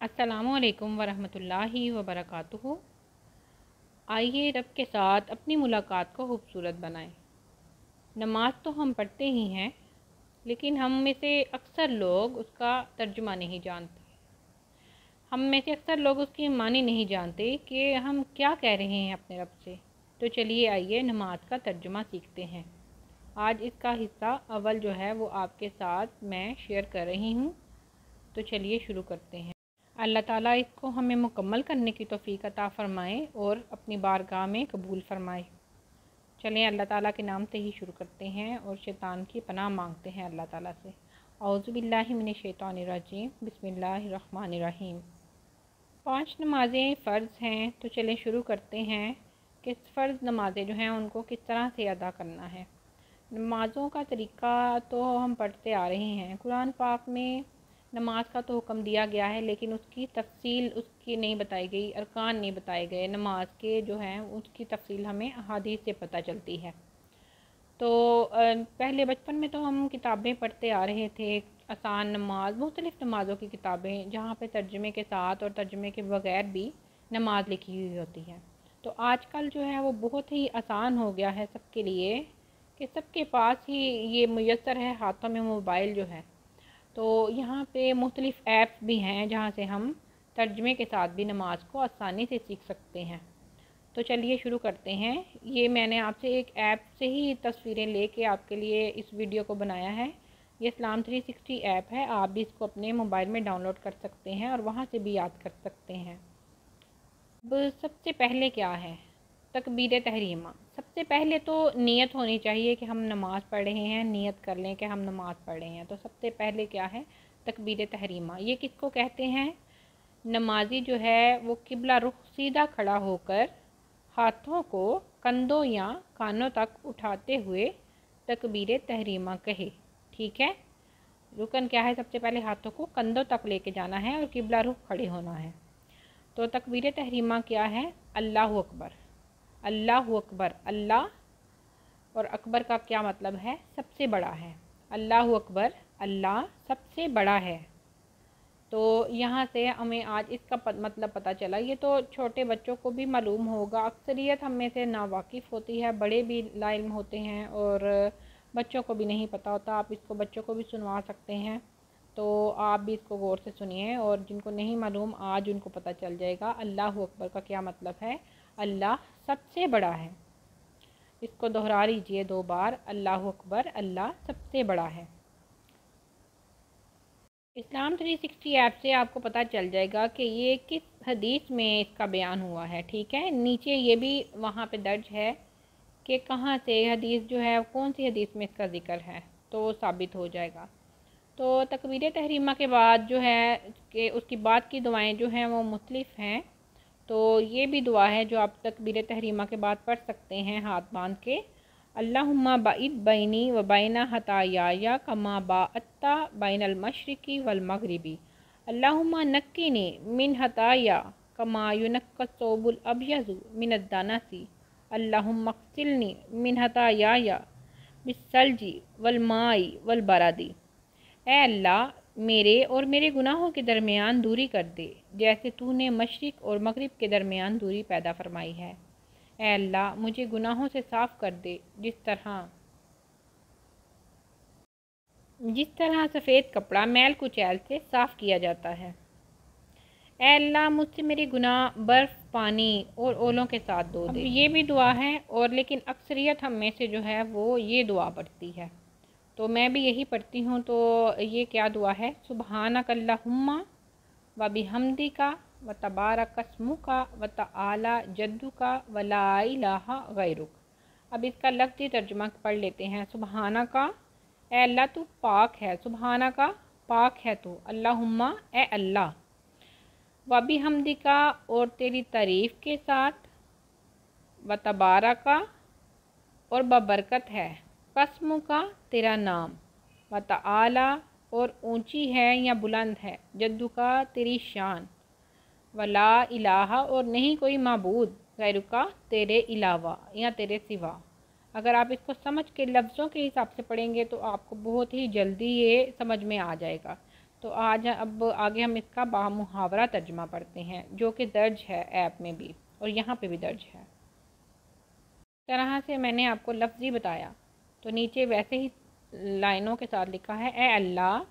अस्सलामुअलैकुम वरहमतुल्लाहि वबरकातुहू। आइए रब के साथ अपनी मुलाकात को खूबसूरत बनाएं। नमाज तो हम पढ़ते ही हैं, लेकिन हम में से अक्सर लोग उसका तर्जुमा नहीं जानते। हम में से अक्सर लोग उसकी मानी नहीं जानते कि हम क्या कह रहे हैं अपने रब से। तो चलिए आइए नमाज का तर्जुमा सीखते हैं। आज इसका हिस्सा अव्वल जो है वो आपके साथ मैं शेयर कर रही हूँ। तो चलिए शुरू करते हैं। अल्लाह ताला इसको हमें मुकम्मल करने की तौफीक अता फ़रमाए और अपनी बारगाह में कबूल फ़रमाए। चलें अल्लाह ताला के नाम से ही शुरू करते हैं और शैतान की पनाह मांगते हैं अल्लाह ताला से। औज़ु बिल्लाहि मिनश शैतानिर रजीम, बिस्मिल्लाहिर रहमानिर रहीम। 5 नमाज़ें फ़र्ज़ हैं, तो चलें शुरू करते हैं कि फ़र्ज़ नमाज़ें जो हैं उनको किस तरह से अदा करना है। नमाज़ों का तरीक़ा तो हम पढ़ते आ रहे हैं। कुरान पाक में नमाज का तो हुक्म दिया गया है, लेकिन उसकी तफसील उसकी नहीं बताई गई, अरकान नहीं बताए गए। नमाज के जो हैं उसकी तफसील हमें अहादीस से पता चलती है। तो पहले बचपन में तो हम किताबें पढ़ते आ रहे थे, आसान नमाज, मुख्तलिफ़ नमाज़ों की किताबें, जहाँ पे तर्जुमे के साथ और तर्जुमे के बग़ैर भी नमाज लिखी हुई होती है। तो आजकल जो है वो बहुत ही आसान हो गया है सबके लिए कि सबके पास ही ये मुयस्सर है, हाथों में मोबाइल जो है। तो यहाँ पे मुख्तलिफ़ ऐप्स भी हैं जहाँ से हम तर्जुमे के साथ भी नमाज को आसानी से सीख सकते हैं। तो चलिए शुरू करते हैं। ये मैंने आपसे एक ऐप से ही तस्वीरें लेके आपके लिए इस वीडियो को बनाया है। ये इस्लाम 360 ऐप है, आप भी इसको अपने मोबाइल में डाउनलोड कर सकते हैं और वहाँ से भी याद कर सकते हैं। अब सबसे पहले क्या है, तकबीर तहरीमा। सबसे पहले तो नियत होनी चाहिए कि हम नमाज़ पढ़ रहे हैं, नियत कर लें कि हम नमाज़ पढ़ रहे हैं। तो सबसे पहले क्या है, तकबीर तहरीमा। ये किसको कहते हैं? नमाजी जो है वो किबला रुख सीधा खड़ा होकर हाथों को कंधों या कानों तक उठाते हुए तकबीर तहरीमा कहे। ठीक है, रुकन क्या है, सबसे पहले हाथों को कंधों तक लेके जाना है और किबला रुख खड़े होना है। तो तकबीर तहरीमा क्या है? अल्लाहु अकबर। अल्लाहु अकबर, अल्लाह और अकबर का क्या मतलब है? सबसे बड़ा है। अल्लाहु अकबर, अल्लाह सबसे बड़ा है। तो यहाँ से हमें आज इसका मतलब पता चला। ये तो छोटे बच्चों को भी मालूम होगा, अक्सरियत हम में से नावाकिफ़ होती है, बड़े भी लाइल्म होते हैं और बच्चों को भी नहीं पता होता। आप इसको बच्चों को भी सुनवा सकते हैं, तो आप भी इसको गौर से सुनिए और जिनको नहीं मालूम आज उनको पता चल जाएगा। अल्लाहु अकबर का क्या मतलब है? अल्लाह सबसे बड़ा है। इसको दोहरा लीजिए 2 बार, अल्लाहु अकबर, अल्लाह सबसे बड़ा है। इस्लाम 360 ऐप से आपको पता चल जाएगा कि ये किस हदीस में इसका बयान हुआ है। ठीक है, नीचे ये भी वहाँ पे दर्ज है कि कहाँ से हदीस जो है, कौन सी हदीस में इसका ज़िक्र है, तो वो साबित हो जाएगा। तो तकबीर तहरीमा के बाद जो है कि उसकी बाद की दुआएं जो हैं वो मुख्तलिफ़ हैं। तो ये भी दुआ है जो आप तकबीर तहरीमा के बाद पढ़ सकते हैं हाथ बांध के। अल्लाहुम्मा बाइद बैनी व बैना हताया कमा बाअत्ता बैनल मशरिकी वल मगरिबी। अल्लाहुम्मा नक्कीनी मिन हताया कमा युनक्कसोबुल अबयज़ु मिनद दानसी। अल्लाहुम्मा क़सिलनी मिन हताया बिस्सल्जी वल माई वल बरादी। ऐ अल्लाह, मेरे और मेरे गुनाहों के दरमियान दूरी कर दे, जैसे तूने मशरिक़ और मगरिब के दरमियान दूरी पैदा फरमाई है। ऐ अल्लाह, मुझे गुनाहों से साफ़ कर दे, जिस तरह सफ़ेद कपड़ा मैल कुचैल से साफ़ किया जाता है। ऐ अल्लाह, मुझसे मेरे गुनाह बर्फ़, पानी और ओलों के साथ धो दे। ये भी दुआ है, और लेकिन अक्सरियत हम में से जो है वो ये दुआ पढ़ती है, तो मैं भी यही पढ़ती हूँ। तो ये क्या दुआ है? सुबहानक अल्लाहुम्मा व बिहम्दिका व तबारक अस्मुका व तआला जद्दुका व ला इलाहा गैरुक। अब इसका लफ्ज़ी तर्जुमा पढ़ लेते हैं। सुबहाना का, ए अल्लाह तू पाक है। सुबहाना का, पाक है तू। अल्लाहुम्मा, ए अल्लाह। व बिहम्दिका, और तेरी तारीफ़ के साथ। व तबारका, और बबरकत है। कसमु का, तेरा नाम। व तआला, और ऊंची है या बुलंद है। जद्दू का, तेरी शान। वला इलाहा, और नहीं कोई माबूद, गैरुका, तेरे अलावा या तेरे सिवा। अगर आप इसको समझ के लफ्ज़ों के हिसाब से पढ़ेंगे तो आपको बहुत ही जल्दी ये समझ में आ जाएगा। تو اب آگے ہم اس کا بامحاورہ ترجمہ پڑھتے ہیں، جو کہ درج ہے ایپ میں بھی اور یہاں پہ بھی درج ہے۔ اس طرح سے میں نے آپ کو لفظی بتایا، تو نیچے ویسے ہی لائنوں کے ساتھ لکھا ہے، اے اللہ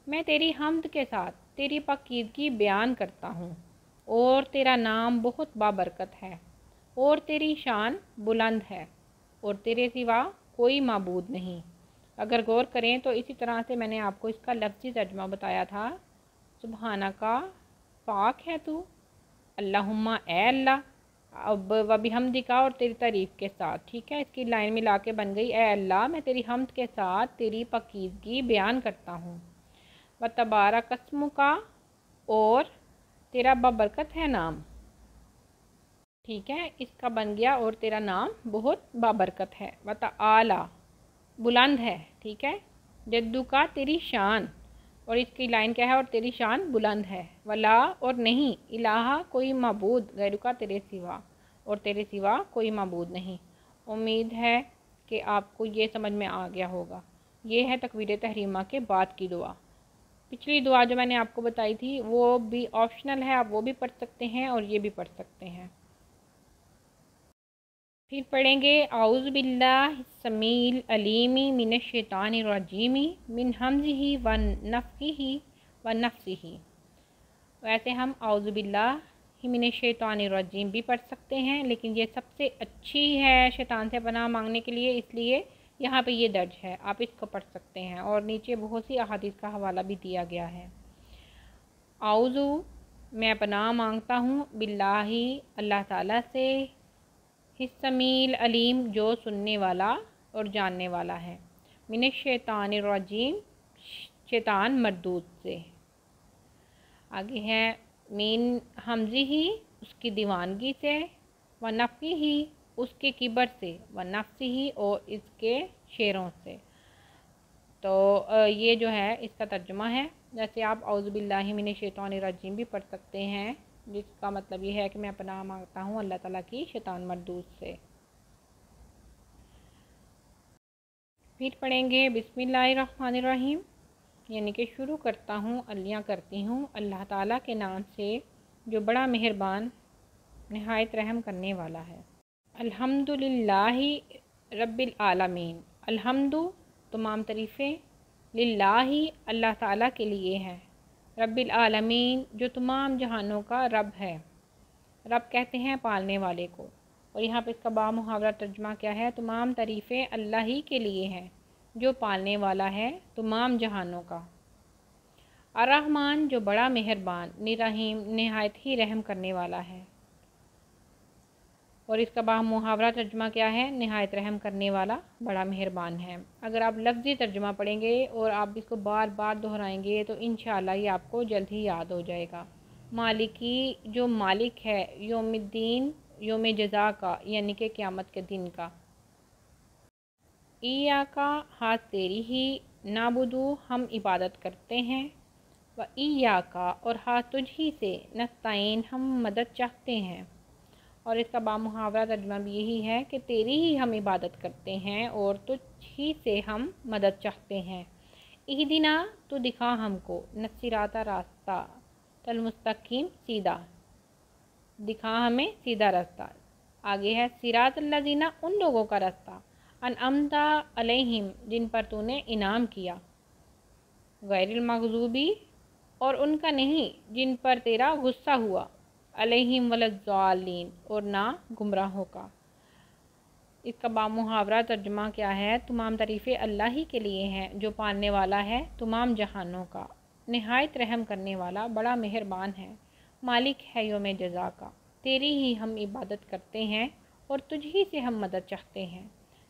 میں تیری حمد کے ساتھ تیری پاکیزگی بیان کرتا ہوں، اور تیرا نام بہت بابرکت ہے، اور تیری شان بلند ہے، اور تیرے سوا کوئی معبود نہیں۔ اگر غور کریں تو اسی طرح سے میں نے آپ کو اس کا لفظی ترجمہ بتایا تھا، سبحانکا پاک ہے تو، اللہم اے اللہ، اب وبحمدکا اور تیری تعریف کے ساتھ، ٹھیک ہے، اس کی لائن ملا کے بن گئی، اے اللہ میں تیری حمد کے ساتھ تیری پاکیزگی بیان کرتا ہوں، وتبارک اسمکا اور تیرا بابرکت ہے نام، ٹھیک ہے، اس کا بن گیا اور تیرا نام بہت بابرکت ہے، وتعالی بلند ہے، ٹھیک ہے، جدو کا تیری شان، اور اس کی لائن کیا ہے، اور تیری شان بلند ہے، ولا اور نہیں، الہ کوئی معبود، غیرو کا تیرے سوا، اور تیرے سوا کوئی معبود نہیں۔ امید ہے کہ آپ کو یہ سمجھ میں آ گیا ہوگا۔ یہ ہے تکبیر تحریمہ کے بعد کی دعا۔ پچھلی دعا جو میں نے آپ کو بتائی تھی وہ بھی آپشنل ہے، آپ وہ بھی پڑھ سکتے ہیں اور یہ بھی پڑھ سکتے ہیں۔ پھر پڑھیں گے اعوذ باللہ السمیع العلیم من الشیطان الرجیم من ہمزہ ونفخہ ونفثہ۔ ویسے ہم اعوذ باللہ من الشیطان الرجیم بھی پڑھ سکتے ہیں، لیکن یہ سب سے اچھی ہے شیطان سے پناہ مانگنے کے لیے، اس لیے یہاں پہ یہ درج ہے، آپ اس کو پڑھ سکتے ہیں، اور نیچے بہت سی احادیث کا حوالہ بھی دیا گیا ہے۔ اعوذ میں پناہ مانگتا ہوں، باللہ اللہ تعالیٰ سے، السمیع العلیم جو سننے والا اور جاننے والا ہے، من الشیطان الرجیم شیطان مردود سے۔ آگے ہے من ہمزہ اس کی دیوانگی سے، ونفخہ اس کے کبر سے، ونفثہ اور اس کے شیروں سے۔ تو یہ جو ہے اس کا ترجمہ ہے، جیسے آپ اعوذ باللہ من الشیطان الرجیم بھی پڑھ سکتے ہیں، جس کا مطلب یہ ہے کہ میں پناہ مانگتا ہوں اللہ تعالیٰ کی شیطان مردود سے۔ پھر پڑھیں گے بسم اللہ الرحمن الرحیم، یعنی کہ شروع کرتا ہوں، علیاں کرتی ہوں اللہ تعالیٰ کے نام سے جو بڑا مہربان نہایت رحم کرنے والا ہے۔ الحمد للہ رب العالمین، الحمد تمام تعریفیں، للہ اللہ تعالیٰ کے لیے ہیں، رب العالمین جو تمام جہانوں کا رب ہے، رب کہتے ہیں پالنے والے کو، اور یہاں پہ اس کا بامحاورہ ترجمہ کیا ہے، تمام تعریفیں اللہ ہی کے لیے ہیں جو پالنے والا ہے تمام جہانوں کا، الرحمن جو بڑا مہربان، الرحیم نہایت ہی رحم کرنے والا ہے، اور اس کا بامحاورہ ترجمہ کیا ہے، نہایت رحم کرنے والا بڑا مہربان ہے۔ اگر آپ لفظی ترجمہ پڑھیں گے اور آپ اس کو بار بار دہرائیں گے تو انشاءاللہ یہ آپ کو جلد ہی یاد ہو جائے گا۔ مالکی جو مالک ہے، یوم الدین یوم جزا کا، یعنی کہ قیامت کے دن کا، ایاکا ہاتھ تیری ہی، نعبدو ہم عبادت کرتے ہیں، و ایاکا اور ہاتھ تجھ ہی سے، نستعین ہم مدد چاہتے ہیں، اور اس کا بامحاورہ ترجمہ بھی یہی ہے کہ تیری ہی ہم عبادت کرتے ہیں اور تجھ ہی سے ہم مدد چاہتے ہیں۔ اہدنا تو دکھا ہم کو، نصراط راستہ، المستقیم سیدھا، دکھا ہمیں سیدھا راستہ۔ آگے ہے صراط الذین ان لوگوں کا راستہ، انعمت علیہم جن پر تو نے انعام کیا، غیر المغضوبی اور ان کا نہیں جن پر تیرا غصہ ہوا، علیہم ولا الضالین اور نہ گمراہوں کا۔ اس کا بامحاورہ ترجمہ کیا ہے، تمام تعریفیں اللہ ہی کے لیے ہیں جو پالنے والا ہے تمام جہانوں کا، نہایت رحم کرنے والا بڑا مہربان ہے، مالک ہے یوم جزا کا، تیری ہی ہم عبادت کرتے ہیں اور تجھ ہی سے ہم مدد چاہتے ہیں،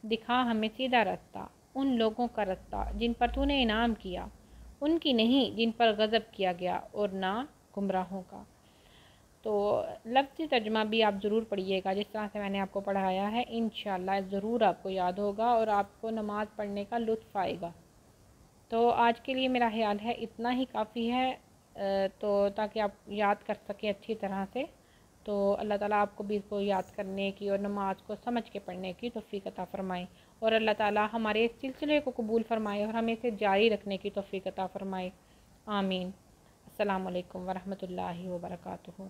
دکھا ہمیں سیدھا راستہ، ان لوگوں کا راستہ جن پر تو نے انعام کیا، ان کی نہیں جن پر غضب کیا گیا، اور نہ گمراہوں کا۔ تو لفظی ترجمہ بھی آپ ضرور پڑھیے گا جس طرح سے میں نے آپ کو پڑھایا ہے، انشاءاللہ ضرور آپ کو یاد ہوگا اور آپ کو نماز پڑھنے کا لطف آئے گا۔ تو آج کے لیے میرا خیال ہے اتنا ہی کافی ہے، تو تاکہ آپ یاد کر سکیں اچھی طرح سے، تو اللہ تعالیٰ آپ کو بھی اس کو یاد کرنے کی اور نماز کو سمجھ کے پڑھنے کی توفیق عطا فرمائے، اور اللہ تعالیٰ ہمارے اس سلسلے کو قبول فرمائے اور ہمیں اسے جاری رکھنے کی توفیق عطا فرمائے۔ آمین۔ السلام علیکم ورحمۃ اللہ وبرکاتہ۔